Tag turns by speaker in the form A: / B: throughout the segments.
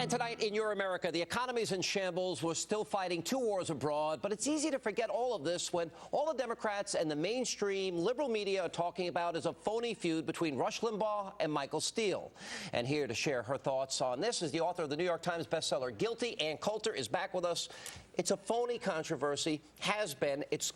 A: And tonight in Your America, the economy's in shambles. We're still fighting 2 wars abroad, but it's easy to forget all of this when all the Democrats and the mainstream liberal media are talking about is a phony feud between Rush Limbaugh and Michael Steele. And here to share her thoughts on this is the author of the New York Times bestseller, Guilty. Ann Coulter is back with us. It's a phony controversy, has been. It's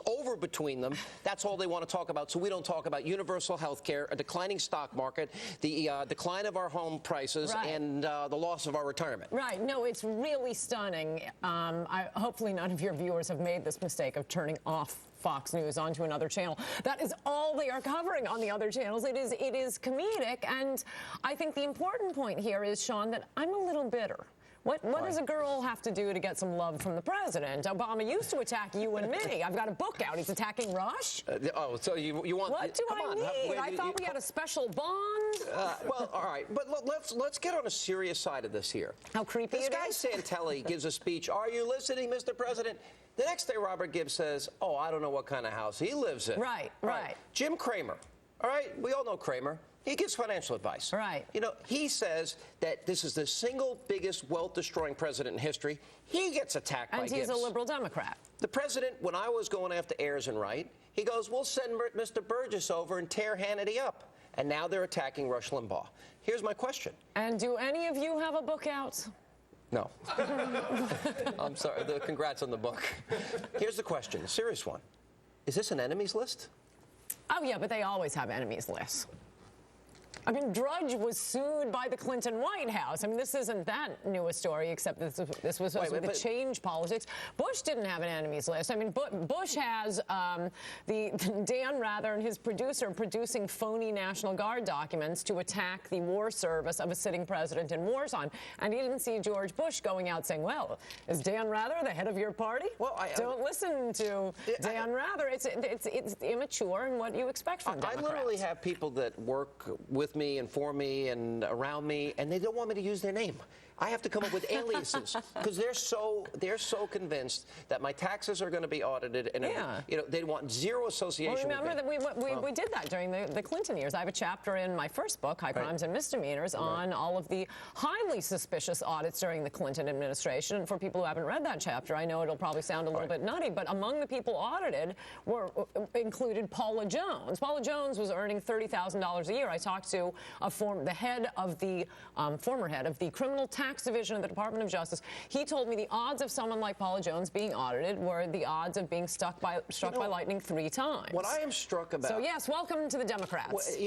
A: over between them. That's all they want to talk about, so we don't talk about universal health care, a declining stock market, the decline of our home prices, right, and the loss of our retirement.
B: Right. No, it's really stunning. Hopefully none of your viewers have made this mistake of turning off Fox News onto another channel. That is all they are covering on the other channels. It is comedic, and I think the important point here is, Sean, that I'm a little bitter. What does a girl have to do to get some love from the president? Obama used to attack you and me. I've got a book out. He's attacking Rush.
A: So you want?
B: What do I need? I thought we had a special bond.
A: Well, all right, but let's get on a serious side of this here.
B: How creepy
A: this guy Santelli gives a speech. Are you listening, Mr. President? The next day, Robert Gibbs says, "Oh, I don't know what kind of house he lives in."
B: Right.
A: Jim Cramer. All right, we all know Cramer. He gives financial advice.
B: Right.
A: You know, he says that this is the single biggest wealth-destroying president in history. He gets attacked by Gibbs.
B: And he's a liberal Democrat.
A: The president, when I was going after Ayers and Wright, he goes, we'll send Mr. Burgess over and tear Hannity up. And now they're attacking Rush Limbaugh. Here's my question.
B: And do any of you have a book out?
A: No. I'm sorry. Congrats on the book. Here's the question, a serious one. Is this an enemies list?
B: Oh, yeah, but they always have enemies lists. I mean, Drudge was sued by the Clinton White House. I mean, this isn't that new a story, except this was supposed to be the change politics. Bush didn't have an enemies list. I mean, Bush has the Dan Rather and his producer producing phony National Guard documents to attack the war service of a sitting president in wartime. And he didn't see George Bush going out saying, well, is Dan Rather the head of your party? Well, don't listen to Dan Rather. It's immature and what you expect from Democrats.
A: I literally have people that work with me and for me and around me, and they don't want me to use their name. I have to come up with aliases because they're so convinced that my taxes are going to be audited, and they want zero association.
B: Well, remember that we did that during the Clinton years. I have a chapter in my first book, High Crimes and Misdemeanors, on all of the highly suspicious audits during the Clinton administration. And for people who haven't read that chapter, I know it'll probably sound a little bit nutty, but among the people audited included Paula Jones. Paula Jones was earning $30,000 a year. I talked to the former head of the criminal tax division of the Department of Justice. He told me the odds of someone like Paula Jones being audited were the odds of being struck by lightning 3 times.
A: What I am struck about.
B: So yes, welcome to the Democrats.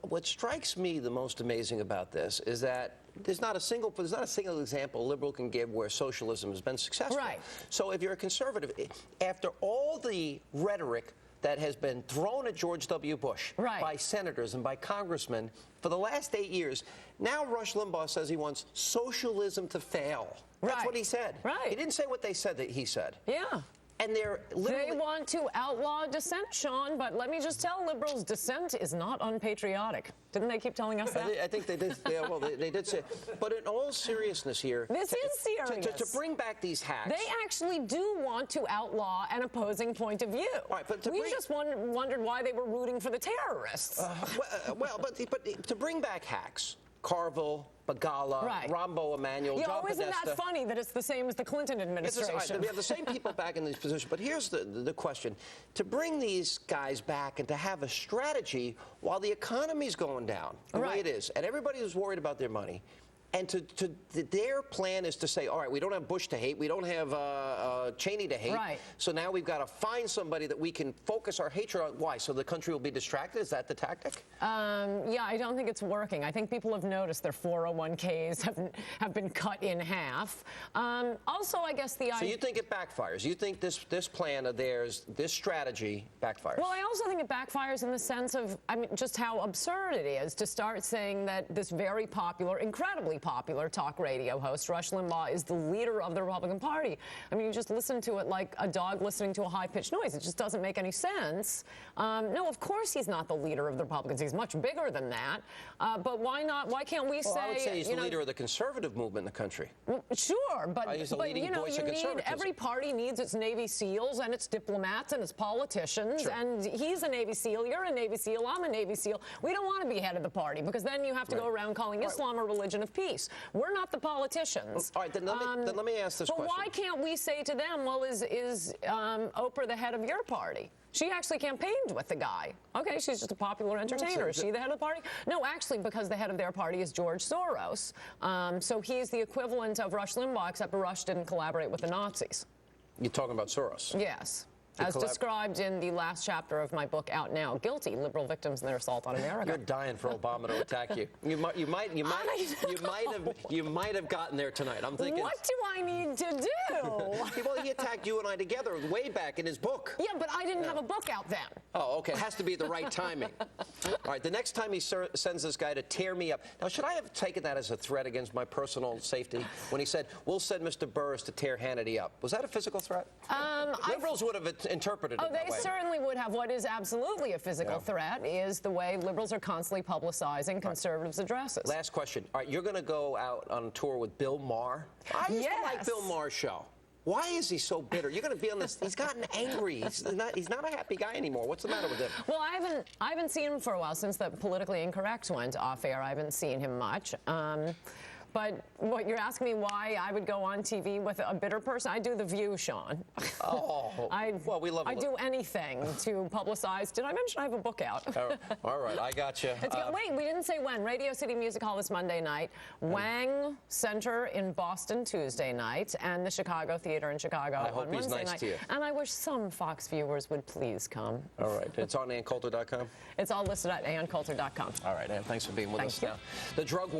A: What strikes me the most amazing about this is that there's not a single example a liberal can give where socialism has been successful.
B: Right.
A: So if you're a conservative, after all the rhetoric that has been thrown at George W. Bush by senators and by congressmen for the last 8 years. Now Rush Limbaugh says he wants socialism to fail. That's what he said.
B: Right.
A: He didn't say what they said that he said.
B: Yeah.
A: And they
B: want to outlaw dissent, Sean, but let me just tell liberals, dissent is not unpatriotic. Didn't they keep telling us that?
A: I think they did. Yeah, well, they did say. But in all seriousness here,
B: this is serious.
A: To bring back these hacks,
B: they actually do want to outlaw an opposing point of view.
A: All right, but
B: we just wondered why they were rooting for the terrorists.
A: But to bring back hacks, Carville, Bagala, Rombo Emanuel, John Podesta.
B: Isn't that funny that it's the same as the Clinton administration?
A: We have the same people back in these positions. But here's the question. To bring these guys back and to have a strategy while the economy's going down the way it is, and everybody is worried about their money, and their plan is to say, all right, we don't have Bush to hate, we don't have Cheney to hate, so now we've got to find somebody that we can focus our hatred on. Why? So the country will be distracted? Is that the tactic?
B: Yeah, I don't think it's working. I think people have noticed their 401ks have been cut in half. Also, I guess the idea...
A: So you think it backfires? You think this plan of theirs, this strategy backfires?
B: Well, I also think it backfires in the sense of, just how absurd it is to start saying that this very popular, incredibly popular talk radio host, Rush Limbaugh, is the leader of the Republican Party. I mean, you just listen to it like a dog listening to a high-pitched noise. It just doesn't make any sense. No, of course he's not the leader of the Republicans. He's much bigger than that. But why not? Why can't we say...
A: I would say he's the leader of the conservative movement in the country.
B: Sure, but every party needs its Navy SEALs and its diplomats and its politicians. And he's a Navy SEAL, you're a Navy SEAL, I'm a Navy SEAL. We don't want to be head of the party because then you have to go around calling Islam a religion of peace. police. We're not the politicians.
A: All right, then let me ask this question.
B: But why can't we say to them, well, is Oprah the head of your party? She actually campaigned with the guy. Okay, she's just a popular entertainer. Is she the head of the party? No, actually, because the head of their party is George Soros. So he's the equivalent of Rush Limbaugh, except Rush didn't collaborate with the Nazis.
A: You're talking about Soros?
B: Yes. As described in the last chapter of my book out now, Guilty: Liberal Victims and Their Assault on America.
A: You're dying for Obama to attack you. You might have gotten there tonight. I'm thinking.
B: What do I need to do?
A: Well, he attacked you and I together way back in his book.
B: Yeah, but I didn't have a book out then.
A: Oh, okay. It has to be the right timing. All right. The next time he sends this guy to tear me up. Now, should I have taken that as a threat against my personal safety when he said, "We'll send Mr. Burris to tear Hannity up"? Was that a physical threat? Liberals would have interpreted it that way.
B: They certainly would have. What is absolutely a physical threat is the way liberals are constantly publicizing conservatives' addresses.
A: Last question. All right, you're going to go out on tour with Bill Maher. I used to like Bill Maher's show. Why is he so bitter? You're going to be on this. He's gotten angry. He's not a happy guy anymore. What's the matter with him?
B: Well, I haven't seen him for a while since the Politically Incorrect went off air. I haven't seen him much. But what you're asking me why I would go on TV with a bitter person? I do The View, Sean.
A: Oh, well, we love it.
B: I do anything to publicize. Did I mention I have a book out?
A: All right, I got you.
B: Wait, we didn't say when. Radio City Music Hall this Monday night, Wang Center in Boston Tuesday night, and the Chicago Theater in Chicago on Wednesday night. To you. And I wish some Fox viewers would please come.
A: All right, it's on AnnCoulter.com?
B: It's all listed at AnnCoulter.com.
A: All right, Ann, thanks for being with us now. The drug war.